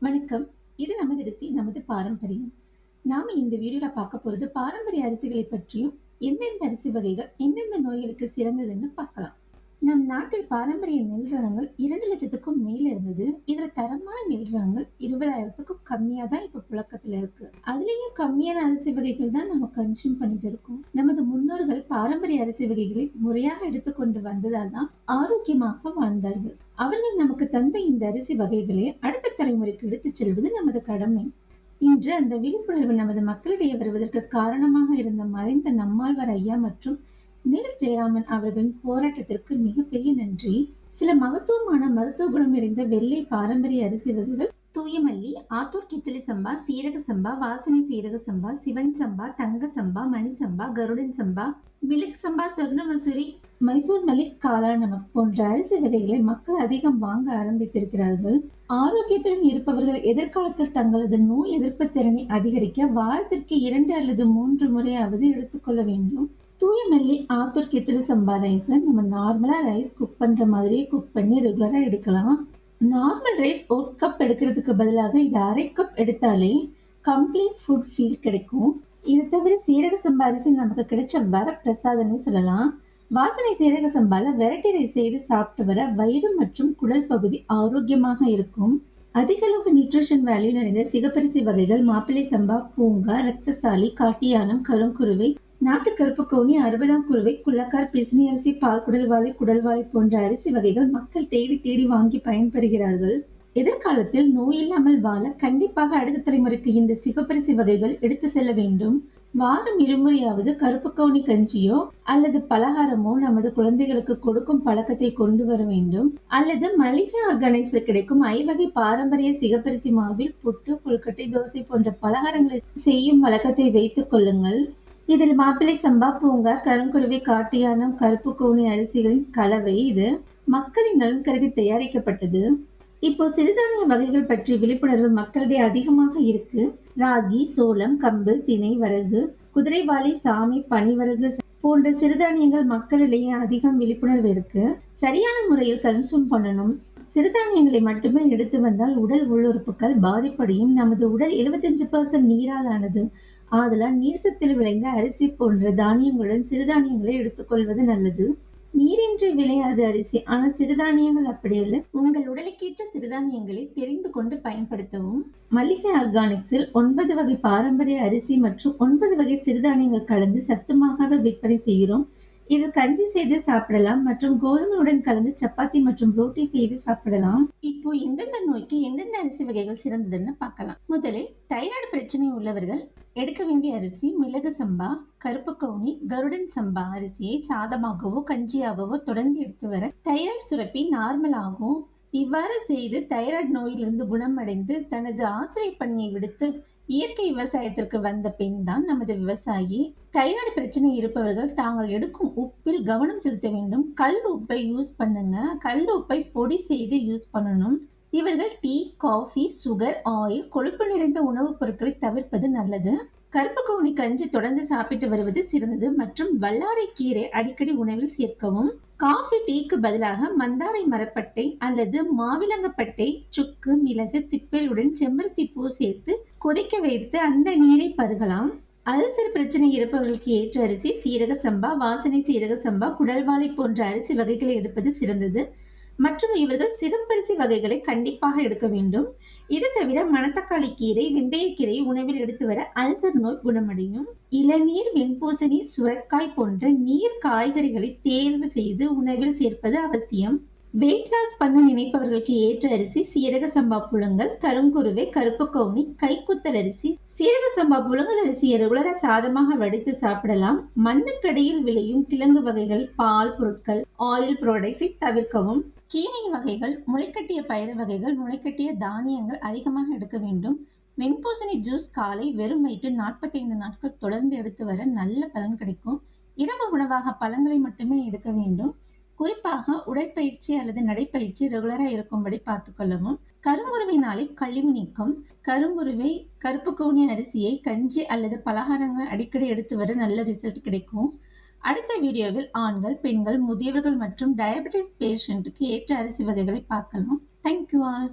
வணக்கம். இது நமது அரிசி, நமது பாரம்பரியம். நாம இந்த வீடியோல பார்க்க போறது பாரம்பரிய அரிசிகளை பற்றியும், எந்தெந்த அரிசி வகைகள் எந்தெந்த நோய்களுக்கு சிறந்ததுன்னு பார்க்கலாம். நம் நாட்டில் பாரம்பரிய நெல் ரகங்கள் 2,00,000க்கும் மேல இருந்தது. இதுல தரமான நெல் ரகங்கள் 20,000க்கும் கம்மியா தான் இப்ப புழக்கத்துல இருக்கு. அதுலயும் கம்மியான அரிசி வகைகள் தான் நம்ம கன்சியூம் பண்ணிட்டு இருக்கோம். நமது முன்னோர்கள் பாரம்பரிய அரிசி வகைகளை முறையாக எடுத்துக்கொண்டு வந்ததால் தான் ஆரோக்கியமாக வாழ்ந்தார்கள். அவர்கள் நமக்கு தந்த இந்த அரிசி வகைகளை அடுத்த தலைமுறைக்கு எடுத்துச் செல்வது நமது கடமை. இன்று அந்த விழிப்புணர்வு நமது மக்களிடையே வருவதற்கு காரணமாக இருந்த மறைந்த நம்மாழ்வார் ஐயா மற்றும் நெல் ஜெயராமன் அவர்களின் போராட்டத்திற்கு மிகப்பெரிய நன்றி. சில மகத்துவமான மருத்துவ குணம் நிறைந்த வெள்ளை பாரம்பரிய அரிசி வகைகள் தூயமல்லி, ஆத்தூர் கிச்சலி சம்பா, சீரக சம்பா, வாசனை சீரக சம்பா, சிவன் சம்பா, தங்க சம்பா, மணி சம்பா, கருடன் சம்பா, மில்க் சம்பா, சொர்ண மசூரி, மைசூர் மலிக், காலா நமக் போன்ற அரிசி வகைகளை மக்கள் அதிகம் வாங்க ஆரம்பித்திருக்கிறார்கள். ஆரோக்கியத்துடன் இருப்பவர்கள் எதிர்காலத்தில் தங்களது நோய் எதிர்ப்பு திறனை அதிகரிக்க வாரத்திற்கு 2 அல்லது 3 முறையாவது எடுத்துக்கொள்ள வேண்டும். தூயமல்லி, ஆத்தூர் கிச்சலி சம்பா ரைஸ் நம்ம நார்மலா ரைஸ் குக் பண்ற மாதிரியே குக் பண்ணி ரெகுலரா எடுக்கலாம். நார்மல் ரைஸ் 1 கப் எடுக்கிறதுக்கு பதிலாக இது 1/2 கப் எடுத்தாலே கம்ப்ளீட் ஃபுட் ஃபீல் கிடைக்கும். இது தவிர சீரக சம்பா அரிசி நமக்கு கிடைச்ச வர பிரசாதம்னு சொல்லலாம். வாசனை சீரக சம்பால வெரைட்டி ரைஸ் செய்து சாப்பிட்டு வர வயிறு மற்றும் குடல் பகுதி ஆரோக்கியமாக இருக்கும். அதிக அளவு நியூட்ரிஷன் வேல்யூ நிறைந்த சிகப்பரிசி வகைகள் மாப்பிள்ளை சம்பா, பூங்கா, ரத்தசாலி, காட்டியானம், கருங்குருவை, நாட்டு கருப்பு கவுனி, 60ஆம் குருவை, குள்ளக்கார், பிசினி அரிசி, பால் குடல்வாளி போன்ற அரிசி வகைகள் மக்கள் தேடி தேடி வாங்கி பயன்பெறுகிறார்கள். எதிர்காலத்தில் நோய் இல்லாமல் வாழ கண்டிப்பாக அடுத்த தலைமுறைக்கு இந்த சிகப்பரிசி வகைகள் எடுத்து செல்ல வேண்டும். வாரம் 2 முறையாவது கருப்பு கவுனி கஞ்சியோ அல்லது பலகாரமோ நமது குழந்தைகளுக்கு கொடுக்கும் பழக்கத்தை கொண்டு வர வேண்டும். அல்லது மளிகை ஆர்கானிக்ஸ்ல கிடைக்கும் 5 வகை பாரம்பரிய சிகப்பரிசி மாவில் புட்டு, கொழுக்கட்டை, தோசை போன்ற பலகாரங்களை செய்யும் வழக்கத்தை வைத்துக் கொள்ளுங்கள். இதில் மாப்பிள்ளை சம்பா, பூங்கா, கருங்குருவி, காட்டியானம், கருப்பு கவுனி அரிசிகளின் கலவை இது மக்களின் நலன் கருதி தயாரிக்கப்பட்டது. இப்போ சிறுதானிய வகைகள் பற்றி விழிப்புணர்வு மக்களிடையே அதிகமாக இருக்கு. ராகி, சோளம், கம்பு, திணை, வரகு, குதிரைவாலி, சாமை, பனிவரகு போன்ற சிறுதானியங்கள் மக்களிடையே அதிகம் விழிப்புணர்வு இருக்கு. சரியான முறையில் கன்சூம் பண்ணணும். சிறுதானியங்களை மட்டுமே எடுத்து வந்தால் உடல் உள்ளுறுப்புகள் பாதிப்படையும். நமது உடல் 75% நீரால் ஆனது. ஆதலால் நீர் சத்தில் விளைந்த அரிசி போன்ற தானியங்களுடன் சிறுதானியங்களை எடுத்துக்கொள்வது நல்லது. நீரின்றி விளையாது அரிசி, ஆனால் சிறுதானியங்கள் அப்படியல்ல. உங்கள் உடலுக்கேற்ற சிறுதானியங்களை தெரிந்து கொண்டு பயன்படுத்தவும். மளிகை ஆர்கானிக்ஸில் 9 வகை பாரம்பரிய அரிசி மற்றும் 9 வகை சிறுதானியங்கள் கலந்து சத்துமாகவே விற்பனை செய்கிறோம். இதில் கஞ்சி செய்து சாப்பிடலாம் மற்றும் கோதுமையுடன் கலந்து சப்பாத்தி மற்றும் ரோட்டி செய்து சாப்பிடலாம். இப்போ எந்தெந்த நோய்க்கு எந்தெந்த அரிசி வகைகள் சிறந்ததுன்னு பார்க்கலாம். முதலில் தைராய்டு பிரச்சனை உள்ளவர்கள் எடுக்க வேண்டிய அரிசி மிளகு சம்பா, கருப்பு கவுனி, கருடன் சம்பா அரிசியை சாதமாகவோ கஞ்சியாகவோ தொடர்ந்து எடுத்து வர தைராய்டு சுரப்பி நார்மல் ஆகும். இவ்வாறு செய்து தைராய்டு நோயிலிருந்து குணமடைந்து தனது ஆசிரிய பணியை விடுத்து இயற்கை விவசாயத்திற்கு வந்த பெண் தான் நமது விவசாயி. தைராய்டு பிரச்சனை இருப்பவர்கள் தாங்கள் எடுக்கும் உப்பில் கவனம் செலுத்த வேண்டும். கல் உப்பை யூஸ் பண்ணுங்க. கல் உப்பை பொடி செய்து யூஸ் பண்ணணும். இவர்கள் டீ, காஃபி, சுகர், ஆயில், கொழுப்பு நிறைந்த உணவுப் பொருட்களை தவிர்ப்பது நல்லது. கருப்பு கவுனி கஞ்சி தொடர்ந்து சாப்பிட்டு வருவது சிறந்தது மற்றும் வல்லாரை கீரை அடிக்கடி உணவில் சேர்க்கவும். காஃபி, டீக்கு பதிலாக மந்தாரை மரப்பட்டை அல்லது மாவிலங்கப்பட்டை, சுக்கு, மிளகு, திப்பையுடன் செம்பருத்தி பூ சேர்த்து கொதிக்க வைத்து அந்த நீரை பருகலாம். அல்சர் பிரச்சனை இருப்பவர்களுக்கு ஏற்ற அரிசி சீரக சம்பா, வாசனை சீரக சம்பா, குடல்வாளி போன்ற அரிசி வகைகளை எடுப்பது சிறந்தது. மற்றும் இவர்கள் சிகப்பரிசி வகைகளை கண்டிப்பாக எடுக்க வேண்டும். இது தவிர மணத்தக்காளி கீரை, வெந்தயக்கீரை உணவில் எடுத்து வர அல்சர் நோய் குணமடையும். இளநீர், வெண்பூசணி, சுரைக்காய் போன்ற நீர் காய்கறிகளை தேர்வு செய்து உணவில் சேர்ப்பது அவசியம். வெயிட் லாஸ் பண்ண நினைப்பவர்களுக்கு ஏற்ற அரிசி சீரக சம்பா புழுங்கல், கருங்குருவை, கருப்பு கவுனி, கைக்குத்தல் அரிசி. சீரக சம்பா புழுங்கல் அரிசியை ரெகுலரா சாதமாக வடித்து சாப்பிடலாம். மண்ணுக்கடியில் விளையும் கிழங்கு வகைகள், பால் பொருட்கள், ஆயில் ப்ராடக்ட்ஸை தவிர்க்கவும். கீரை வகைகள், முளைக்கட்டிய பயிறு வகைகள், முளைக்கட்டிய தானியங்கள் அதிகமாக எடுக்க வேண்டும். வெண்பூசணி ஜூஸ் காலை வெறும் வயிற்று 45 நாட்கள் தொடர்ந்து எடுத்து வர நல்ல பலன் கிடைக்கும். இரவு உணவாக பழங்களை மட்டுமே எடுக்க வேண்டும். குறிப்பாக உடற்பயிற்சி அல்லது நடைப்பயிற்சி ரெகுலரா இருக்கும்படி பார்த்துக்கொள்ளவும். கருங்குருவை நாளை கழிவு நீக்கம். கருங்குருவை, கருப்பு கவுனி அரிசியை கஞ்சி அல்லது பலகாரங்கள் அடிக்கடி எடுத்து வர நல்ல ரிசல்ட் கிடைக்கும். அடுத்த வீடியோவில் ஆண்கள், பெண்கள், முதியவர்கள் மற்றும் டயபெட்டிஸ் பேஷண்ட்டுக்கு ஏற்ற அரிசி வகைகளை பார்க்கலாம். Thank you all.